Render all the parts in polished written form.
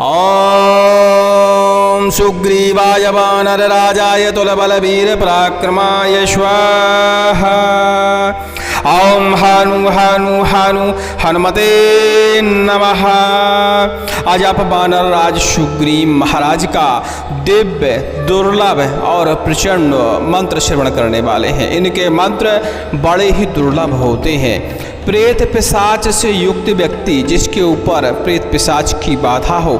ओम सुग्रीवाय वानरराजाय तुलबलवीर पराक्रमाय स्वाहा। ओम हानु हानु हानु हनुमते नमः। आज आप वानरराज सुग्रीव महाराज का दिव्य दुर्लभ और प्रचंड मंत्र श्रवण करने वाले हैं। इनके मंत्र बड़े ही दुर्लभ होते हैं। प्रेत पिशाच से युक्त व्यक्ति जिसके ऊपर प्रेत पिशाच की बाधा हो,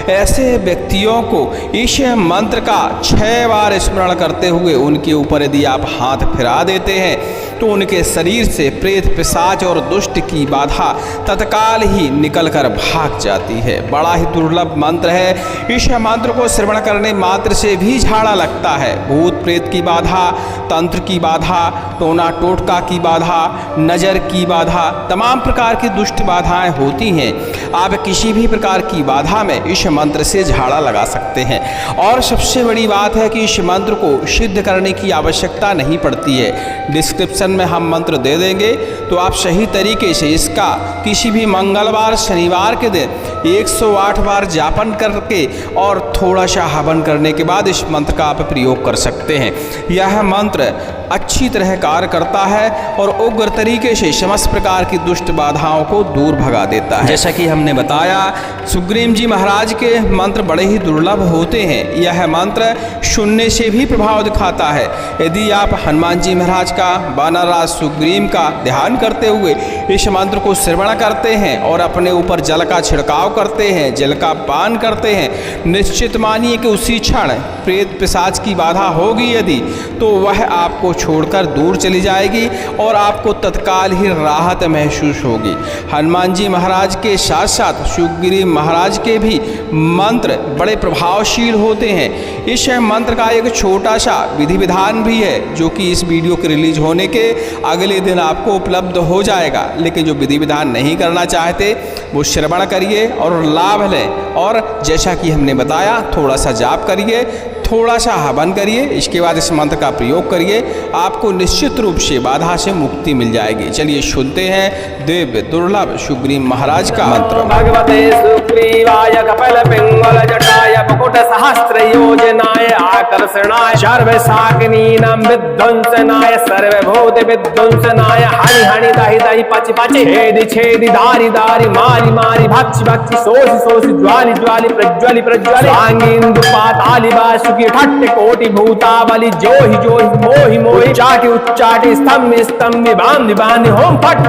ऐसे व्यक्तियों को इस मंत्र का 6 बार स्मरण करते हुए उनके ऊपर यदि आप हाथ फिरा देते हैं तो उनके शरीर से प्रेत पिशाच और दुष्ट की बाधा तत्काल ही निकलकर भाग जाती है। बड़ा ही दुर्लभ मंत्र है। इस मंत्र को श्रवण करने मात्र से भी झाड़ा लगता है। भूत प्रेत की बाधा, तंत्र की बाधा, टोना टोटका की बाधा, नज़र की बाधा, तमाम प्रकार की दुष्ट बाधाएं होती हैं। आप किसी भी प्रकार की बाधा में इस मंत्र से झाड़ा लगा सकते हैं। और सबसे बड़ी बात है कि इस मंत्र को सिद्ध करने की आवश्यकता नहीं पड़ती है। डिस्क्रिप्शन में हम मंत्र दे देंगे, तो आप सही तरीके से इसका किसी भी मंगलवार शनिवार के दिन 108 बार जापन करके और थोड़ा सा हवन करने के बाद इस मंत्र का आप प्रयोग कर सकते हैं। यह मंत्र अच्छी तरह कार्य करता है और उग्र तरीके से समस्त प्रकार की दुष्ट बाधाओं को दूर भगा देता है। जैसा कि हमने बताया, सुग्रीव जी महाराज के मंत्र बड़े ही दुर्लभ होते हैं। यह मंत्र सुनने से भी प्रभाव दिखाता है। यदि आप हनुमान जी महाराज का, वानरराज सुग्रीव का ध्यान करते हुए इस मंत्र को श्रवण करते हैं और अपने ऊपर जल का छिड़काव करते हैं, जल का पान करते हैं, निश्चित मानिए कि उसी क्षण प्रेत पिशाच की बाधा होगी यदि, तो वह आपको छोड़कर दूर चली जाएगी और आपको तत्काल ही राहत महसूस होगी। हनुमान जी महाराज के साथ साथ सुग्रीव महाराज के भी मंत्र बड़े प्रभावशील होते हैं। इस मंत्र का एक छोटा सा विधि विधान भी है जो कि इस वीडियो के रिलीज होने के अगले दिन आपको उपलब्ध हो जाएगा। लेकिन जो विधि विधान नहीं करना चाहते वो श्रवण करिए और लाभ लें। और जैसा कि हमने बताया, थोड़ा सा जाप करिए, थोड़ा सा हवन करिए, इसके बाद इस मंत्र का प्रयोग करिए, आपको निश्चित रूप से बाधा से मुक्ति मिल जाएगी। चलिए सुनते हैं दिव्य दुर्लभ सुग्रीव महाराज का मंत्र। भगवते सुग्रीवाय कपिल पिंगल जटाय मुकुट सहस्त्र योजनाय आकर्षणाय सर्व शाकिनीनां विध्वंसनाय सर्वभूत विध्वंसनाय हणि हणि दाहि दाहि पाचि पाचि छेदि छेदि दारि दारि मारि मारि भक्षि भक्षि सोषि सोषि ज्वालि ज्वालि प्रज्वलि प्रज्वलि सांगिन्दु पातालि वासुकि ठट्ट कोटि भूतावलि जोहि जोहि मोहि मोहि चाटि उच्चाटि स्तम्भि स्तम्भि बान्धि बान्धि होम फट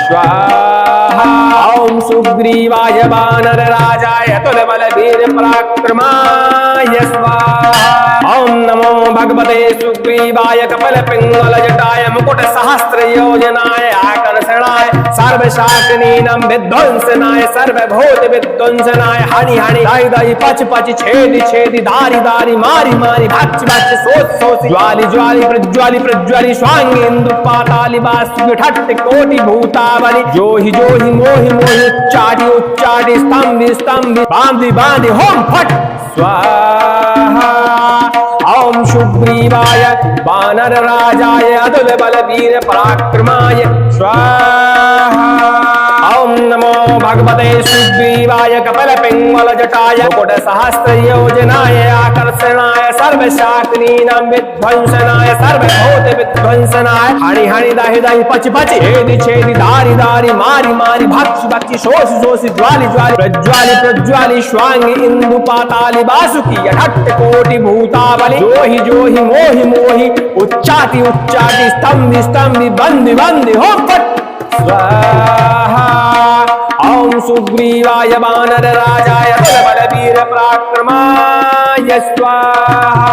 स्वाहा। ओम सुग्रीवाय वानरराजाय तुलबलवीर पराक्रमाय स्वाहा। ओम नमो भगवते सुग्रीवाय कपिल पिंगल जटाय मुकुट सहस्त्र योजनाय आकर्षणाय सर्व शाकिनीनां विध्वंसनाय सर्वभूत विध्वंसनाय हणि हणि दाहि दाहि पचि पचि छेदि छेदि दारि दारि मारि मारि भक्षि भक्षि सोषि सोषि ज्वालि ज्वालि प्रज्वलि प्रज्वलि स्वांगिन्दु पातालि वासुकि ठट्ट कोटि भूतावलि जोहि जोहि मोहि मोहि उच्चाटि उच्चाटि स्तम्भि स्तम्भि बान्धि बान्धि होम फट स्वाहा। ओम सुग्रीवाय वानरराजाय अतुलबलवीर पराक्रमाय स्वाहा। ओम नमो भगवते सुग्रीवाय कपिल पिंगल जटाय मुकुट सहस्त्र योजनाय आकर्षणाय सर्व शाकिनीनां विध्वंसनाय सर्वभूत विध्वंसनाय हणि हणि दाहि दाहि पचि पचि छेदि छेदि दारि दारि मारि मारि भक्षि भक्षि सोषि सोषि ज्वालि ज्वालि प्रज्वलि प्रज्वलि स्वांगि इंदु पातालि वासुकि ठट्ट कोटि भूतावलि जोहि जोहि मोहि मोहि उच्चाटि उच्चाटि स्तम्भि स्तम्भि बन्धि बन्धि होम फट स्वाहा। ओम सुग्रीवाय वानरराजाय तुलबलवीर पराक्रमाय स्वाहा।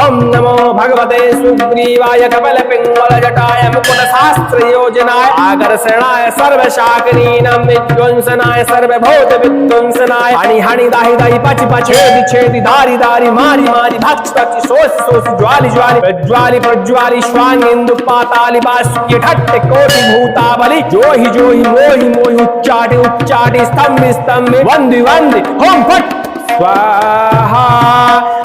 ओम नमो भगवते सुग्रीवाय कपिल पिंगल जटाय मुकुट सहस्त्र योजनाय आकर्षणाय सर्व शाकिनीनां विध्वंसनाय सर्वभूत विध्वंसनाय हणि हणि दाहि दाहि पचि पचि छेदि छेदि दारि दारि मारि मारि भक्षि भक्षि सोषि सोषि ज्वालि ज्वालि प्रज्वलि प्रज्वलि स्वांगिन्दु पातालि वासुकि ठट्ट कोटि भूतावलि जोहि जोहि मोहि मोहि उच्चाटि उच्चाटि स्तम्भि स्तम्भि वन्धि वन्धि होम फट स्वाहा।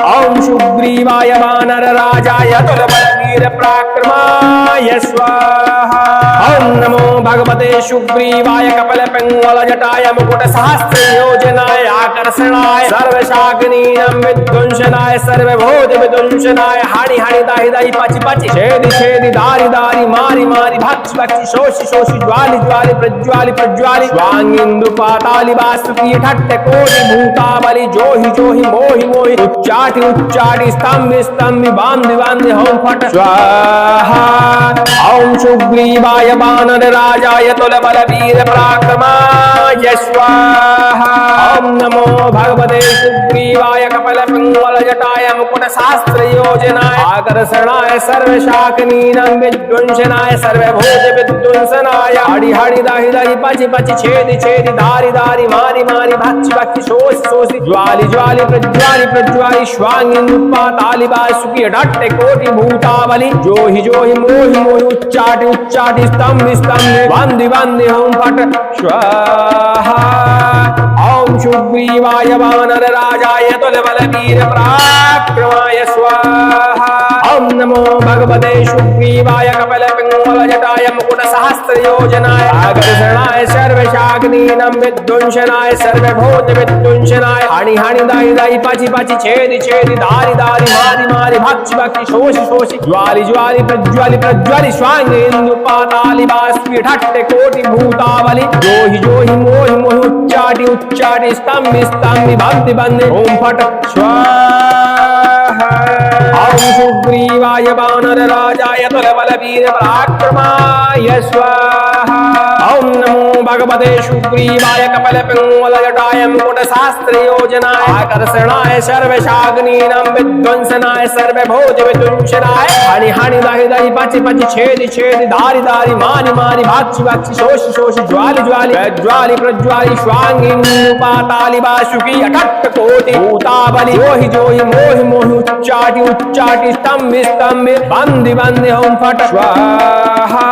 ओम सुग्रीवाय वानरराजाय तुलबलवीर पराक्रमाय स्वाहा। ओम नमो भगवते सुग्रीवाय कपिलपिंगल जटाय मुकुट सहस्र योजनाय आकर्षणाय सर्वशाकिनीनां विध्वंसनाय सर्वभूत विध्वंसनाय हानि हानि दाहि दाहि पाचि पाचि छेदि छेदि दारि दारि मारि मारि भक्षि भक्षि शोषि शोषि ज्वालि ज्वालि प्रज्वालि प्रज्वालि स्वांगिन्दु पातालि वासुकी ठट्ट कोटि भूतावलि जोहि जोहि मोहि मोहि उच्चाटि उच्चाटि स्तंभि स्तंभि बांधि बांधि होम फट स्वाहा ओम सुग्रीवाय वानर राजाय तुलबल वीर पराक्रमाय स्वाहा ओम नमो भगवते सुग्रीवाय कपिलपिंगल जटाय मुकुट सहस्र योजनाय आकर्षणाय सर्वशाकिनीनां विध्वंसनाय सर्वभूत विध्वंसनाय हरि हरि दाहि दाहि पाचि पाचि छेदि छेदि दारि दारि मारि मारि भक्षि भक्षि शोषि शोषि ज्वालि ज्वालि प्रज्वालि प्रज्वालि स्वांगिन्दु पातालि वासुकी ठट्ट कोटि भूतावलि जोहि जोहि मोहि मोहि उच्चाटि उच्चाटि स्तंभि स्तंभि बांधि बांधि होम फट स्वाहा ओम सुग्रीवाय वानर राजाय तुलबल वीर पराक्रमाय स्वाहा ओम नमो भगवते सुग्रीवाय कपिलपिंगल जटाय मुकुट सहस्र योजनाय आकर्षणाय सर्वशाकिनीनां विध्वंसनाय सर्वभूत विध्वंसनाय हानि हानि दाहि दाहि पाचि पाचि छेदि छेदि दारि दारि मारि मारि भक्षि भक्षि शोषि शोषि ज्वालि ज्वालि प्रज्वालि स्वांगिन्दु पातालि वासुकी ठट्ट कोटि भूतावलि जोहि जोहि मोहि मोहि उच्चाटि उच्चाटि स्तंभि स्तंभि बांधि बांधि ओम फट स्वाहा ओम सुग्रीवाय वानर राजाय तुलबल वीर पराक्रमाय स्वाहा ओम नमो भगवते सुग्रीवाय कपिलपिंगल जटाय मुकुट सहस्र योजनाय आकर्षणाय सर्वशाकिनीनां विध्वंसनाय सर्वभूत विध्वंसनाय हानि हानि दाहि दाहि पाचि पाचि छेदि छेदि दारि दारि मारि मारि भक्षि भक्षि शोषि शोषि ज्वालि ज्वालि प्रज्वालि प्रज्वालि स्वांगिन्दु पातालि वासुकी ठट्ट कोटि भूतावलि जोहि जोहि मोहि मोहि उच्चाटि उच्चाटि स्तंभि स्तंभि बांधि बांधि ओम फट स्वाहा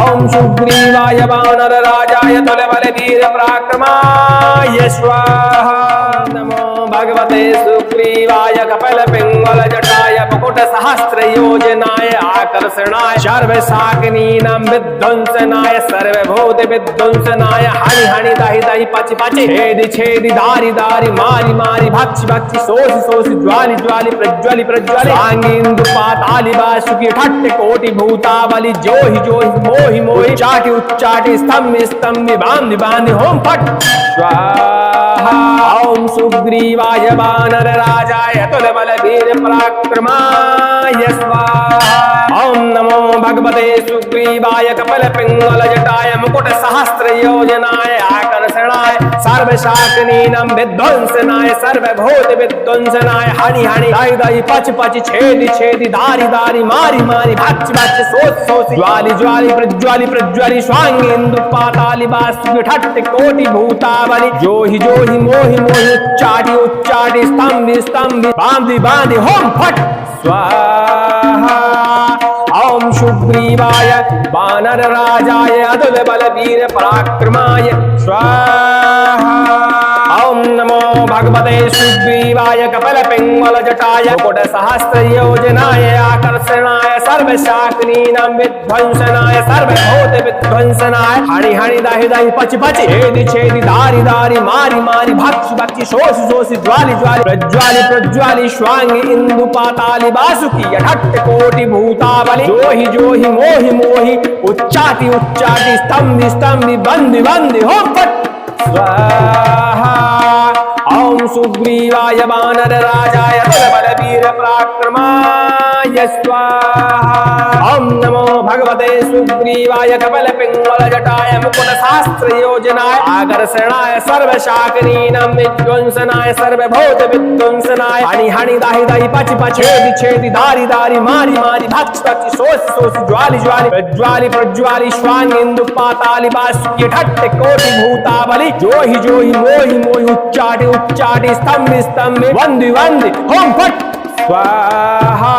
ओम सुग्रीवाय वानर राजाय तुलबल वीर पराक्रमाय स्वाहा नमो भगवते सुग्रीवाय कपिलपिंगल जटाय मुकुट सहस्र योजनाय आकर्षणाय सर्वशाकिनीनां विध्वंसनाय सर्वभूत विध्वंसनाय हानि हानि दाहि दाहि पाचि पाचि छेदि छेदि दारि दारि मारि मारि भक्षि भक्षि शोषि शोषि ज्वालि ज्वालि प्रज्वालि प्रज्वालि स्वांगिन्दु पातालि वासुकी ठट्ट कोटि भूतावलि जोहि जोहि मोहि मोहि उच्चाटि उच्चाटि स्तंभि स्तंभि बांधि बांधि होम फट स्वाहा ओम सुग्रीवाय वानर राजाय तुलबल वीर पराक्रमाय स्वाहा ओम नमो भगवते सुग्रीवाय कपिलपिंगल जटाय मुकुट सहस्र योजनाय आकर्षणाय सर्वशाकिनीनां विध्वंसनाय सर्वभूत विध्वंसनाय हानि हानि दाहि दाहि पाचि पाचि छेदि छेदि दारि दारि मारि मारि भक्षि भक्षि शोषि शोषि ज्वालि ज्वालि प्रज्वालि स्वांगिन्दु पातालि वासुकी ठट्ट कोटि भूतावलि जोहि जोहि मोहि मोहि उच्चाटि उच्चाटि स्तंभि स्तंभि बांधि बांधि होम फट स्वाहा ओम सुग्रीवाय वानर राजाय तुलबल वीर पराक्रमाय स्वाहा ओम नमो भगवते सुग्रीवाय कपिलपिंगल जटाय मुकुट सहस्र योजनाय आकर्षणाय सर्वशाकिनीनां विध्वंसनाय सर्वभूत विध्वंसनाय हानि हानि दाहि दाहि पाचि पाचि छेदि छेदि दारि दारि मारि मारि भक्षि भक्षि शोषि शोषि ज्वालि ज्वालि प्रज्वालि स्वांगिन्दु पातालि वासुकी ठट्ट कोटि भूतावलि जोहि जोहि मोहि मोहि उच्चाटि उच्चाटि स्तंभि स्तंभि बांधि बांधि होम फट स्वाहा ओम सुग्रीवाय वानर राजाय तुलबल वीर पराक्रमाय स्वाहा ओम नमो भगवते सुग्रीवाय कपिलपिंगल जटाय मुकुट सहस्र योजनाय आकर्षणाय सर्वशाकिनीनां विध्वंसनाय सर्वभूत विध्वंसनाय हानि हानि दाहि दाहि पाचि पाचि छेदि छेदि दारि दारि मारि मारि भक्षि भक्षि शोषि शोषि ज्वालि ज्वालि प्रज्वालि स्वांगिन्दु पातालि वासुकी ठट्ट कोटि भूतावलि जोहि जोहि मोहि मोहि उच्चाटि उच्चाटि स्तंभि स्तंभि बांधि बांधि होम फट स्वाहा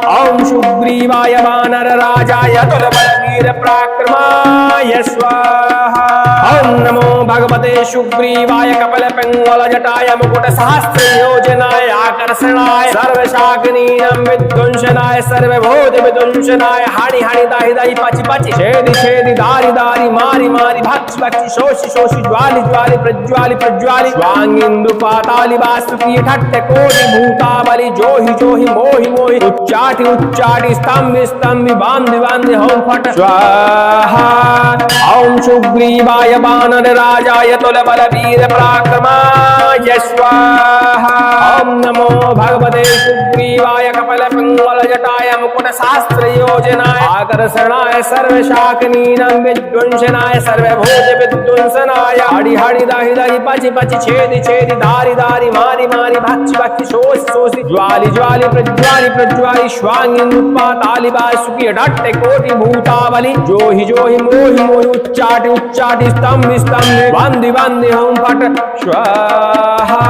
ओम सुग्रीवाय वानर राजाय तुलबल वीर पराक्रमाय स्वाहा ओम नमो भगवते सुग्रीवाय कपिल पिंगल जटाय मुकुट सहस्त्र योजनाय आकर्षणाय सर्वशाकिनीनां विध्वंसनाय सर्वभूत विध्वंसनाय हानि हानि दाहि दाहि पाचि पाचि छेदि छेदि दारि दारि मारि मारि भक्षि भक्षि शोषि शोषि ज्वालि ज्वालि प्रज्वालि प्रज्वालि स्वांगिंदु पातालि वासुकी ठट्ट कोटि भूतावलि जोहि जोहि मोहि मोहि उच्चाटि उच्चाटि स्तंभि स्तंभि बांधि बांधि होम फट स्वाहा ओम सुग्रीवाय वानर राजाय तुल बल वीर पराक्रमाय स्वाहा ओम नमो भगवते सुग्रीवाय कपिल पिंगल जटाय मुकुट सहस्त्र योजनाय आकर्षणाय सर्वशाकिनीनां विध्वंसनाय सर्वभूत विध्वंसनाय हरि हरि दाहि दाहि पाचि पाचि छेदि छेदि दारि दारि मारि मारि भक्षि भक्षि शोषि शोषि ज्वालि ज्वालि प्रज्वालि प्रज्वालि स्वांगिंदु पातालि वासुकी अट्टे कोटि भूतावलि जोहि जोहि मोहि मोहि उच्चाटि उच्चाटि स्तंभि स्तंभि बांधि बांधि होम फट स्वाहा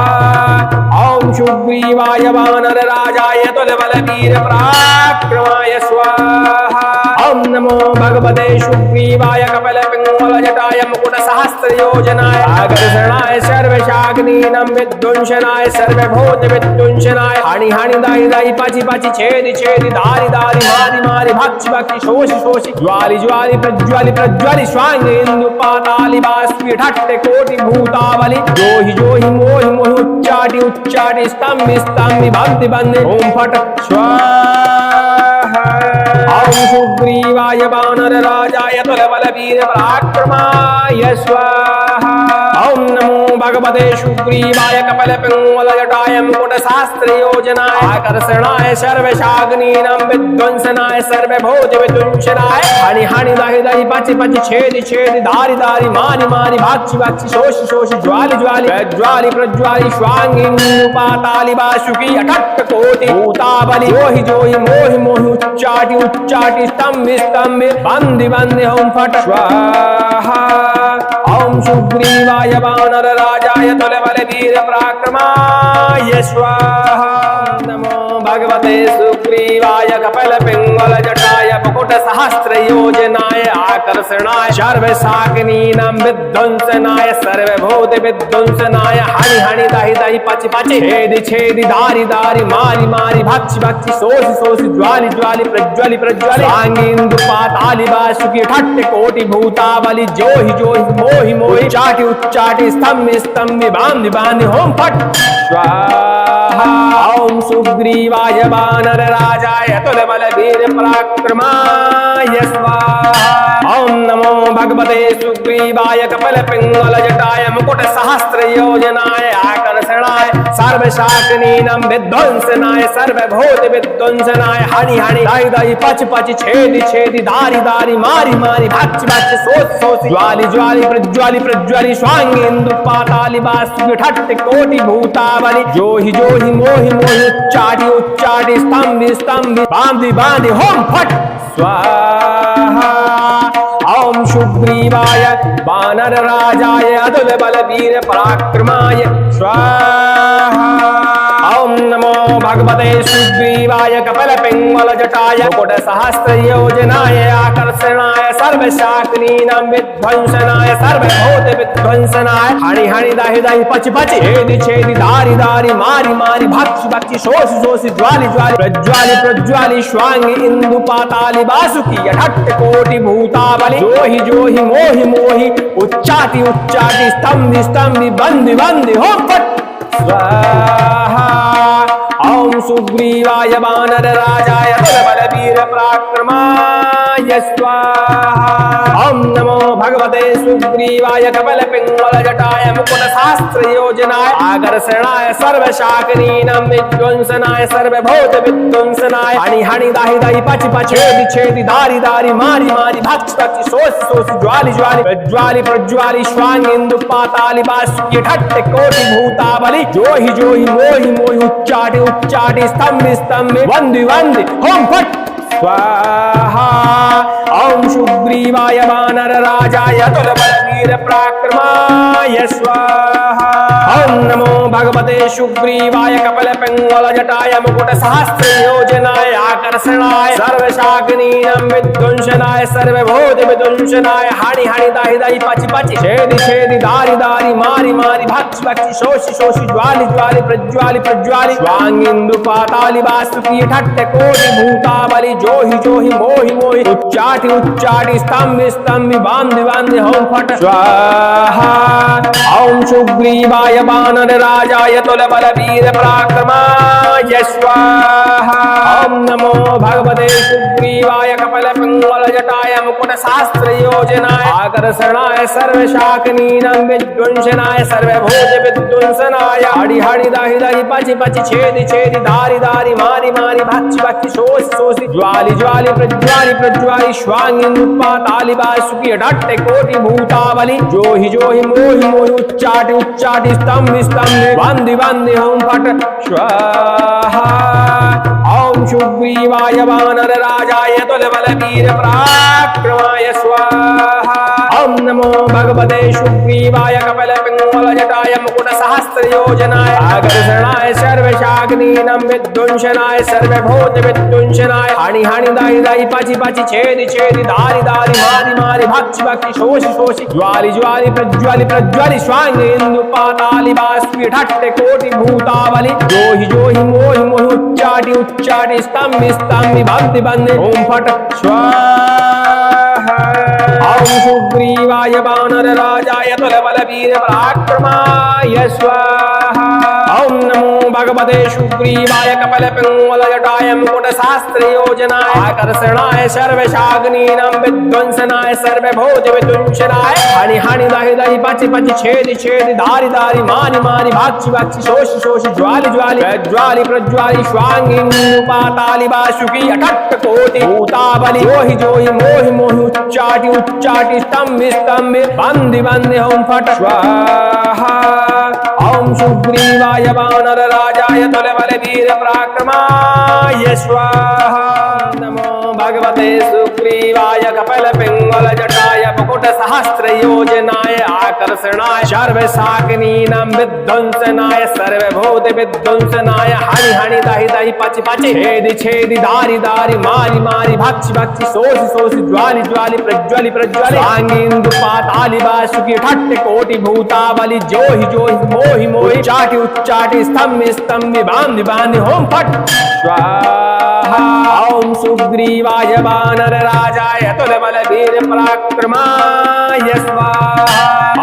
ओम सुग्रीवाय वानर राजाय तुल बल वीर पराक्रमाय स्वाहा ओम नमो भगवते सुग्रीवाय कपिल पिंगल जटाय मुकुट सहस्त्र योजनाय आकर्षणाय सर्वशाकिनीनां विध्वंसनाय सर्वभूत विध्वंसनाय हानि हानि दाहि दाहि पाचि पाचि छेदि छेदि दारि दारि मारि मारि भक्षि भक्षि शोषि शोषि ज्वालि ज्वालि प्रज्वालि स्वांगिंदु पातालि वासुकी ठट्टे कोटि भूतावलि जोहि जोहि मोहि मोहि उच्चाटि उच्चाटि स्तंभि स्तंभि बांधि बांधि ओम फट स्वाहा ओम सुग्रीवाय वानर राजाय तुल बल वीर पराक्रमाय स्वाहा ओम नमो भगवते सुग्रीवाय कपिल पिंगल जटाय मुकुट सहस्त्र योजनाय आकर्षणाय सर्वशाकिनीनां विध्वंसनाय सर्वभूत विध्वंसनाय हानि हानि दाहि दाहि पाचि पाचि छेदि छेदि दारि दारि मारि मारि भक्षि भक्षि शोषि शोषि ज्वालि ज्वालि प्रज्वालि प्रज्वालि स्वांगिंदु पातालि वासुकी अट्ट कोटि भूतावलि जोहि जोहि मोहि मोहि उच्चाटि उच्चाटि स्तंभि स्तंभि बांधि बांधि होम फट स्वाहा ओम सुग्रीवाय वानर राजाय तुल बल वीर पराक्रमाय स्वाहा नमो भगवते सुग्रीवाय कपिल पिंगल जटाय मुकुट सहस्त्र योजनाय आकर्षणाय सर्वशाकिनीनां विध्वंसनाय सर्वभूत विध्वंसनाय हानि हानि दाहि दाहि पाचि पाचि छेदि छेदि दारि दारि मारि मारि भक्षि भक्षि शोषि शोषि ज्वालि ज्वालि प्रज्वालि प्रज्वालि स्वांगिंदु पातालि वासुकी ठट्टे कोटि भूतावलि जोहि जोहि मोहि मोहि उच्चाटि उच्चाटि स्तंभि स्तंभि बांधि बांधि होम फट स्वाहा ओम सुग्रीवाय वानर राजाय तुल बल वीर पराक्रमाय स्वाहा ओम नमो भगवते सुग्रीवाय कपिल पिंगल जटाय मुकुट सहस्त्र योजनाय आकर्षणाय सर्वशाकिनीनां विध्वंसनाय सर्वभूत विध्वंसनाय हानि हानि दाहि दाहि पाचि पाचि छेदि छेदि दारि दारि मारि मारि भक्षि भक्षि शोषि शोषि ज्वालि ज्वालि प्रज्वालि स्वांगिंदु पातालि वासुकी ठट्टे कोटि भूतावलि जोहि जोहि मोहि मोहि उच्चाटि उच्चाटि स्तंभि स्तंभि बांधि बांधि होम फट स्वाहा ओम सुग्रीवाय वानर राजाय अतुल बल वीर पराक्रमाय स्वाहा ओम नमो भगवते सुग्रीवाय कपिल पिंगल जटाय मुकुट सहस्त्र योजनाय आकर्षणाय सर्वशाकिनीनां विध्वंसनाय सर्वभूत विध्वंसनाय हानि हानि दाहि दाहि पाचि पाचि छेदि छेदि दारि दारि मारि मारि भक्षि भक्षि शोषि शोषि ज्वालि ज्वालि प्रज्वालि प्रज्वालि स्वांगिंदु पातालि वासुकी अट्ट कोटि भूतावलि जोहि जोहि मोहि मोहि उच्चाटि उच्चाटि स्तंभि स्तंभि बांधि बांधि होम फट स्वाहा ओम सुग्रीवाय वानर राजाय तुल बल वीर पराक्रमाय स्वाहा ओम नमो भगवते सुग्रीवाय कपिल पिंगल जटाय मुकुट सहस्त्र योजनाय आकर्षणाय सर्वशाकिनीनां विध्वंसनाय सर्वभूत विध्वंसनाय हानि हानि दाहि दाहि पाचि पाचि छेदि छेदि दारि दारि मारि मारि भक्षि भक्षि शोषि शोषि ज्वालि ज्वालि प्रज्वालि प्रज्वालि स्वांगिंदु पातालि वासुकी ठट्टे कोटि भूतावलि जोहि जोहि मोहि मोहि उच्चाटि उच्चाटि स्तंभि स्तंभि बांधि बांधि होम फट स्वाहा ओम सुग्रीवाय वानर राजाय तुल बल वीर पराक्रमाय स्वाहा ओम नमो भगवते सुग्रीवाय कपिल पिंगल जटाय मुकुट सहस्त्र योजनाय आकर्षणाय सर्वशाकिनीनां विध्वंसनाय सर्वभूत विध्वंसनाय हानि हानि दाहि दाहि पाचि पाचि छेदि छेदि दारि दारि मारि मारि भक्षि भक्षि शोषि शोषि ज्वालि ज्वालि प्रज्वालि प्रज्वालि स्वांगिंदु पातालि वासुकी ठट्ट कोटि भूतावलि जोहि जोहि मोहि मोहि उच्चाटि उच्चाटि स्तंभि स्तंभि बांधि बांधि होम फट स्वाहा ओम सुग्रीवाय वानर राजाय तुल बल वीर पराक्रमाय स्वाहा ओम नमो भगवते सुग्रीवाय कपिल पिंगल जटाय मुकुट सहस्त्र योजनाय आकर्षणाय सर्वशाकिनीनां विध्वंसनाय सर्वभूत विध्वंसनाय हरि हरि दाहि दाहि पाचि पाचि छेदि छेदि दारि दारि मारि मारि भक्षि भक्षि शोषि शोषि ज्वालि ज्वालि प्रज्वालि प्रज्वालि स्वांगिंदु पातालि वासुकी ठट्ट कोटि भूतावलि जोहि जोहि मोहि मोहि उच्चाटि उच्चाटि स्तंभि स्तंभि बांधि बांधि होम फट स्वाहा ओम सुग्रीवाय वानर राजाय तुल बल वीर पराक्रमाय स्वाहा ओम नमो भगवते सुग्रीवाय कपिल पिंगल जटाय मुकुट सहस्त्र योजनाय आकर्षणाय सर्वशाकिनीनां विध्वंसनाय सर्वभूत विध्वंसनाय हानि हानि दाहि दाहि पाचि पाचि छेदि छेदि दारि दारि मारि मारि भक्षि भक्षि शोषि शोषि ज्वालि ज्वालि प्रज्वालि स्वांगिंदु पातालि वासुकी ठट्ट कोटि भूतावलि जोहि जोहि मोहि मोहि उच्चाटि उच्चाटि स्तंभि स्तंभि बांधि बांधि ओम फट स्वाहा ओम सुग्रीवाय वानर राजाय तुल बल वीर पराक्रमाय स्वाहा ओम नमो भगवते सुग्रीवाय कपिल पिंगल जटाय मुकुट सहस्त्र योजनाय आकर्षणाय सर्वशाकिनीनां विध्वंसनाय सर्वभूत विध्वंसनाय हानि हानि दाहि दाहि पाचि पाचि छेदि छेदि दारि दारि मारि मारि भक्षि भक्षि शोषि शोषि ज्वालि ज्वालि प्रज्वालि प्रज्वालि स्वांगिंदु पातालि वासुकी ठट्ट कोटि भूतावलि जोहि जोहि मोहि मोहि उच्चाटि उच्चाटि स्तंभि स्तंभि बांधि बांधि होम फट स्वाहा ओम सुग्रीवाय वानर राजाय तुल बल वीर पराक्रमाय स्वाहा नमो भगवते सुग्रीवाय कपिल पिंगल जटाय मुकुट सहस्त्र योजनाय आकर्षणाय सर्वशाकिनीनां विध्वंसनाय सर्वभूत विध्वंसनाय हानि हानि दाहि दाहि पाचि पाचि छेदि छेदि दारि दारि मारि मारि भक्षि भक्षि शोषि शोषि ज्वालि ज्वालि प्रज्वालि प्रज्वालि स्वांगिंदु पातालि वासुकी ठट्ट कोटि भूतावलि जोहि जोहि मोहि मोहि चाटि उच्चाटि स्तंभि स्तंभि बांधि बांधि होम फट स्वाहा ओम सुग्रीवाय वानर राजाय तुल बल वीर पराक्रमाय स्वाहा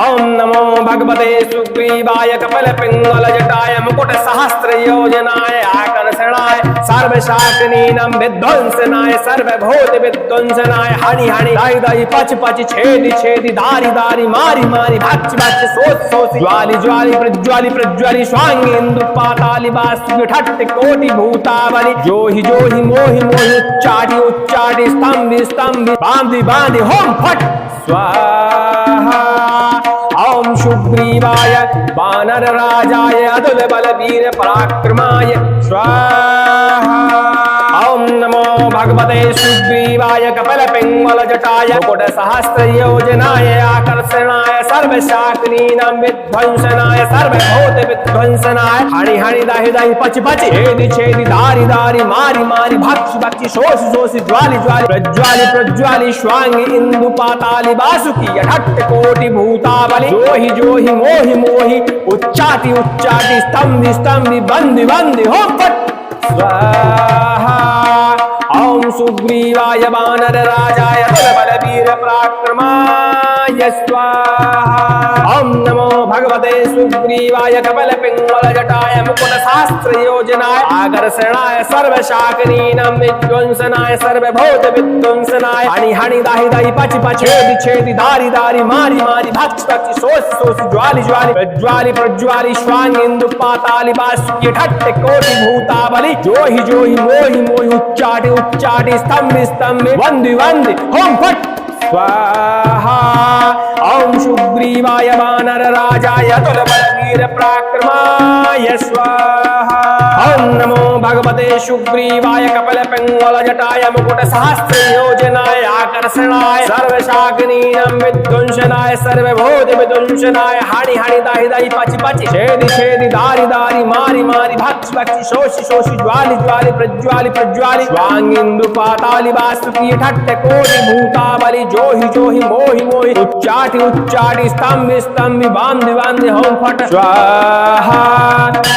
ओम नमो भगवते सुग्रीवाय कपिल पिंगल जटाय मुकुट सहस्त्र योजनाय आकर्षणाय सर्वशाकिनीनां विध्वंसनाय सर्वभूत विध्वंसनाय हानि हानि दाहि दाहि पाचि पाचि छेदि छेदि दारि दारि मारि मारि भक्षि भक्षि शोषि शोषि ज्वालि ज्वालि प्रज्वालि स्वांगिंदु पातालि वासुकी ठट्ट कोटि भूतावलि जोहि जोहि मोहि मोहि उच्चाटि उच्चाटि स्तंभि स्तंभि बांधि बांधि होम फट स्वाहा ओम सुग्रीवाय वानर राजाय अतुल बल वीर पराक्रमाय स्वाहा ओम नमो भगवते सुग्रीवाय कपिल पिंगल जटाय मुकुट सहस्त्र योजनाय आकर्षणाय सर्वशाकिनीनां विध्वंसनाय सर्वभूत विध्वंसनाय हानि हानि दाहि दाहि पाचि पाचि छेदि छेदि दारि दारि मारि मारि भक्षि भक्षि शोषि शोषि ज्वालि ज्वालि प्रज्वालि प्रज्वालि स्वांगिंदु पातालि वासुकी ठट्ट कोटि भूतावलि जोहि जोहि मोहि मोहि उच्चाटि उच्चाटि स्तंभि स्तंभि बांधि बांधि होम फट स्वाहा ओम सुग्रीवाय वानर राजाय तुल बल वीर पराक्रमाय स्वाहा ओम नमो भगवते सुग्रीवाय कपिल पिंगल जटाय मुकुट सहस्त्र योजनाय आकर्षणाय सर्वशाकिनीनां विध्वंसनाय सर्वभूत विध्वंसनाय हानि हानि दाहि दाहि पाचि पाचि छेदि छेदि दारि दारि मारि मारि भक्षि भक्षि शोषि शोषि ज्वालि ज्वालि प्रज्वालि प्रज्वालि स्वांगिंदु पातालि वासुकी ठट्ट कोटि भूतावलि जोहि जोहि मोहि मोहि उच्चाटि उच्चाटि स्तंभि स्तंभि वंदि वंदि होम फट स्वाहा ओम सुग्रीवाय वानर राजाय तुल बल वीर पराक्रमाय स्वाहा ओम नमो भगवते सुग्रीवाय कपिलपिंगल जटाय मुकुट सहस्र योजनाय आकर्षणाय सर्वशाकिनीनां विध्वंसनाय सर्वभूत विध्वंसनाय हानि हानि दाहि दाहि पाचि पाचि छेदि छेदि दारि दारि मारि मारि भक्षि भक्षि शोषि शोषि ज्वालि ज्वालि प्रज्वालि प्रज्वालि स्वांगिन्दु पातालि वासुकी ठट्ट कोटि भूतावलि जोहि जोहि मोहि मोहि उच्चाटि उच्चाटि स्तंभि स्तंभि बांधि बांधि होम फट स्वाहा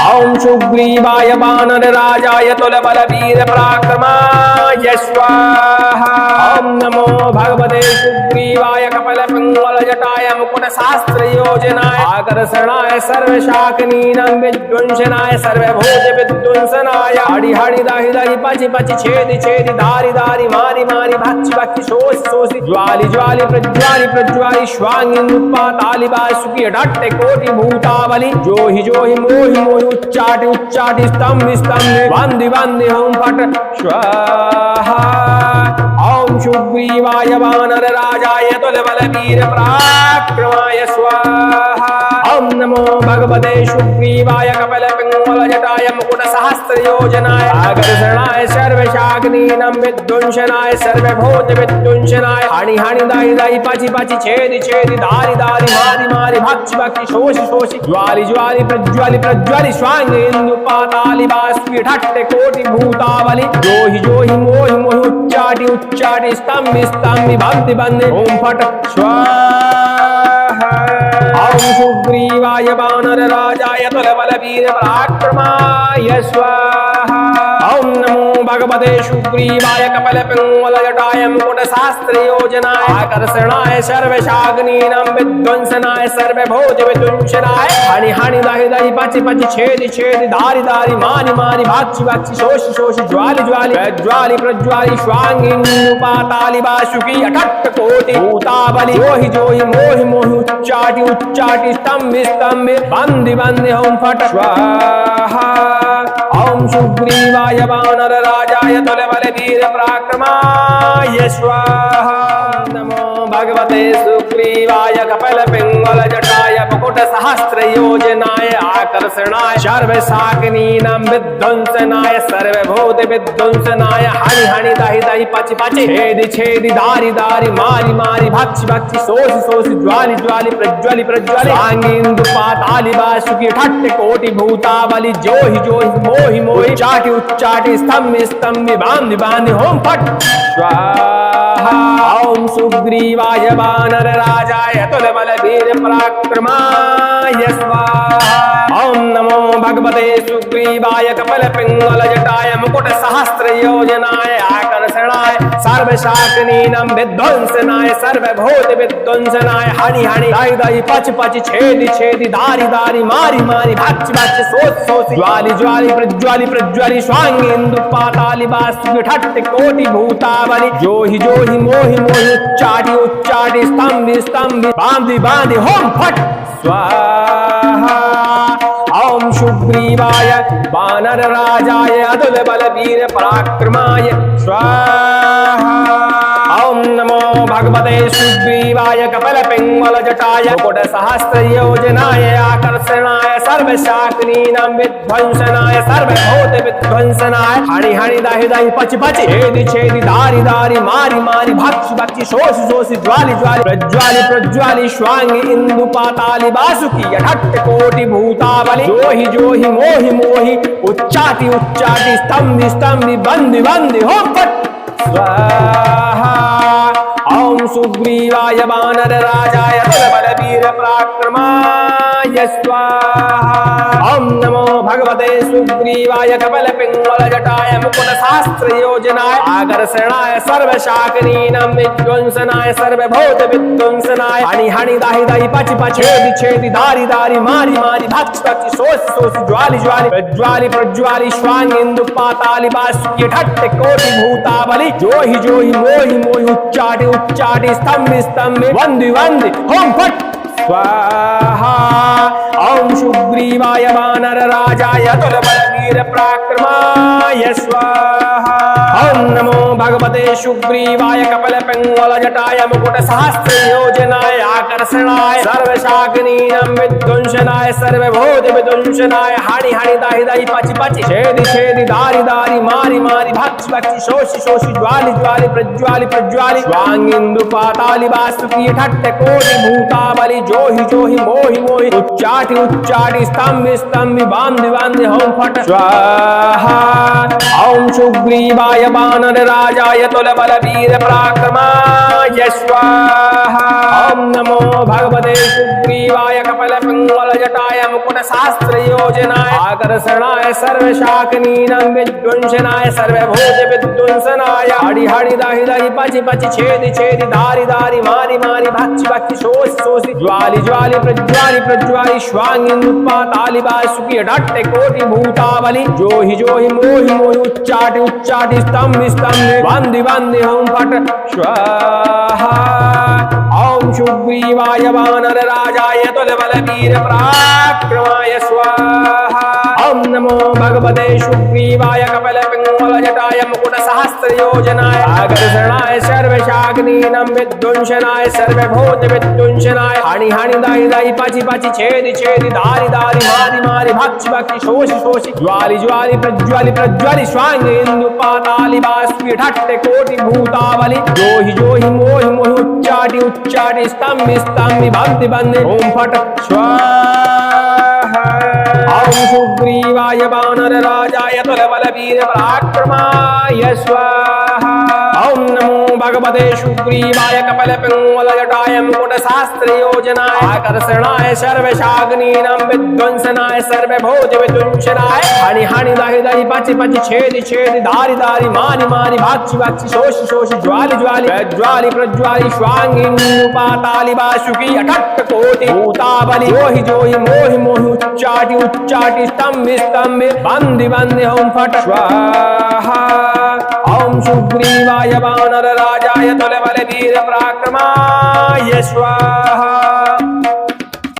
ओम सुग्रीवाय वानर राजाय तुलबल वीर पराक्रमाय स्वाहा ओम नमो भगवते सुग्रीवाय कपिलपिंगल जटाय मुकुट सहस्र योजनाय आकर्षणाय सर्वशाकिनीनां विध्वंसनाय सर्वभूत विध्वंसनाय हरि हरि दाहि दाहि पाचि पाचि छेदि छेदि दारि दारि मारि मारि भक्षि भक्षि शोषि शोषि ज्वालि ज्वालि प्रज्वालि प्रज्वालि स्वांगिन्दु पातालि वासुकी ठट्ट कोटि भूतावलि जोहि जोहि मोहि मोहि उच्चाटि उच्चाटि स्तंभि स्तंभि बांधि बांधि होम फट स्वाहा ओम सुग्रीवाय वानर राजाय तुलबल वीर पराक्रमाय स्वाहा ओम नमो भगवते सुग्रीवाय कपिलपिंगल जटाय मुकुट सहस्र योजनाय आकर्षणाय सर्वशाकिनीनां विध्वंसनाय सर्वभूत विध्वंसनाय हानि हानि दाहि दाहि पाचि पाचि छेदि छेदि दारि दारि मारि मारि भक्षि भक्षि शोषि शोषि ज्वालि ज्वालि प्रज्वालि स्वांगिन्दु पातालि वासुकी ठट्ट कोटि भूतावलि जोहि जोहि मोहि मोहि उच्चाटि उच्चाटि स्तंभि स्तंभि बांधि बांधि ओम फट स्वाहा ओम सुग्रीवाय वानर राजाय तुलबल वीर पराक्रमाय स्वाहा ओम नमो भगवते सुग्रीवाय कपिलपिंगल जटाय मुकुट सहस्र योजनाय आकर्षणाय सर्वशाकिनीनां विध्वंसनाय सर्वभूत विध्वंसनाय हानि हानि दाहि दाहि पाचि पाचि छेदि छेदि दारि दारि मारि मारि भक्षि भक्षि शोषि शोषि ज्वालि ज्वालि प्रज्वालि प्रज्वालि स्वांगिन्दु पातालि वासुकी ठट्ट कोटि भूतावलि जोहि जोहि मोहि मोहि उच्चाटि उच्चाटि स्तंभि स्तंभि बांधि बांधि होम फट स्वाहा ओम सुग्रीवाय वानर राजाय तुलबल वीर पराक्रमाय स्वाहा नमो भगवते सुग्रीवाय कपिलपिंगल जटाय मुकुट सहस्र योजनाय आकर्षणाय सर्वशाकिनीनां विध्वंसनाय सर्वभूत विध्वंसनाय हानि हानि दाहि दाहि पाचि पाचि छेदि छेदि दारि दारि मारि मारि भक्षि भक्षि शोषि शोषि ज्वालि ज्वालि प्रज्वालि प्रज्वालि स्वांगिन्दु पातालि वासुकी ठट्ट कोटि भूतावलि जोहि जोहि मोहि मोहि उच्चाटि उच्चाटि स्तंभि स्तंभि बांधि बांधि होम फट स्वाहा ओम सुग्रीवाय वानर राजाय तुलबल वीर पराक्रमाय स्वाहा ओम नमो भगवते सुग्रीवाय कपिलपिंगल जटाय मुकुट सहस्र योजनाय आकर्षणाय सर्वशाकिनीनां विध्वंसनाय सर्वभूत विध्वंसनाय हानि हानि दाहि दाहि पाचि पाचि छेदि छेदि दारि दारि मारि मारि भक्षि भक्षि शोषि शोषि ज्वालि ज्वालि प्रज्वालि स्वांगिन्दु पातालि वासुकी ठट्ट कोटि भूतावलि जोहि जोहि मोहि मोहि उच्चाटि उच्चाटि स्तंभि स्तंभि बांधि बांधि होम फट स्वाहा ओम सुग्रीवाय वानर राजाय तुलबल वीर पराक्रमाय स्वाहा ओम नमो भगवते सुग्रीवाय कपिलपिंगल जटाय मुकुट सहस्र योजनाय आकर्षणाय सर्वशाकिनीनां विध्वंसनाय सर्वभूत विध्वंसनाय हानि हानि दाहि दाहि पाचि पाचि छेदि छेदि दारि दारि मारि मारि भक्षि भक्षि शोषि शोषि ज्वालि ज्वालि प्रज्वालि स्वांगिन्दु पातालि वासुकी ठट्ट कोटि भूतावलि जोहि जोहि मोहि मोहि उच्चाटि उच्चाटि स्तंभि स्तंभि बांधि बांधि होम फट स्वाहा ओम सुग्रीवाय वानर राजाय तुलबल वीर पराक्रमाय स्वाहा ओम नमो भगवते सुग्रीवाय कपिलपिंगल जटाय मुकुट सहस्र योजनाय आकर्षणाय सर्वशाकिनीनां विध्वंसनाय सर्वभूत विध्वंसनाय हानि हानि दाहि दाहि पाचि पाचि छेदि छेदि दारि दारि मारि मारि भक्षि भक्षि शोषि शोषि ज्वालि ज्वालि प्रज्वालि स्वांगिन्दु पातालि वासुकी ठट्ट कोटि भूतावलि जोहि जोहि मोहि मोहि उच्चाटि उच्चाटि स्तंभि स्तंभि बांधि बांधि होम फट स्वाहा ओम सुग्रीवाय वानर राजाय तुलबल वीर पराक्रमाय स्वाहा ओम नमो भगवते सुग्रीवाय कपिल पिंगल जटाय मुकुट सहस्त्र योजनाय आकर्षणाय सर्वशाकिनीनां विध्वंसनाय सर्वभूत विध्वंसनाय हानि हानि दाहि दाहि पाचि पाचि छेदि छेदि दारि दारि मारि मारि भक्षि भक्षि शोषि शोषि ज्वालि ज्वालि प्रज्वालि प्रज्वालि स्वांगिंदु पातालि वासुकी ठट्ट कोटि भूताबलि जोहि जोहि मोहि मोहि उच्चाटि उच्चाटि स्तंभि स्तंभि बांधि बांधि होम फट स्वाहा ओम सुग्रीवाय वानर राजाय तुलबल वीर पराक्रमाय स्वाहा ओम नमो भगवते सुग्रीवाय कपिल पिंगल जटाय मुकुट सहस्त्र योजनाय आकर्षणाय सर्वशाकिनीनां विध्वंसनाय सर्वभूत विध्वंसनाय हरि हरि दाहि दाहि पाचि पाचि छेदि छेदि दारि दारि मारि मारि भक्षि भक्षि शोषि शोषि ज्वालि ज्वालि प्रज्वालि प्रज्वालि स्वांगिंदु पातालि वासुकी ठट्ट कोटि भूताबलि जोहि जोहि मोहि मोहि उच्चाटि उच्चाटि स्तंभि स्तंभि बांधि बांधि होम फट स्वाहा ओम सुग्रीवाय वानर राजाय तुलबल वीर पराक्रमाय स्वाहा ओम नमो भगवते सुग्रीवाय कपिल पिंगल जटाय मुकुट सहस्त्र योजनाय आकर्षणाय सर्वशाकिनीनां विध्वंसनाय सर्वभूत विध्वंसनाय हानि हानि दाहि दाहि पाचि पाचि छेदि छेदि दारि दारि मारि मारि भक्षि भक्षि शोषि शोषि ज्वालि ज्वालि प्रज्वालि स्वांगिंदु पातालि वासुकी ठट्ट कोटि भूताबलि जोहि जोहि मोहि मोहि उच्चाटि उच्चाटि स्तंभि स्तंभि बांधि बांधि ओम फट स्वाहा ओम सुग्रीवाय वानर राजाय तुलबल वीर पराक्रमाय स्वाहा ओम नमो भगवते सुग्रीवाय कपिल पिंगल जटाय मुकुट सहस्त्र योजनाय आकर्षणाय सर्वशाकिनीनां विध्वंसनाय सर्वभूत विध्वंसनाय हानि हानि दाहि दाहि पाचि पाचि छेदि छेदि दारि दारि मारि मारि भक्षि भक्षि शोषि शोषि ज्वालि ज्वालि प्रज्वालि प्रज्वालि स्वांगिंदु पातालि वासुकी ठट्ट कोटि भूताबलि जोहि जोहि मोहि मोहि उच्चाटि उच्चाटि स्तंभि स्तंभि बांधि बांधि होम फट स्वाहा ओम सुग्रीवाय वानर राजाय तुलबल वीर पराक्रमाय स्वाहा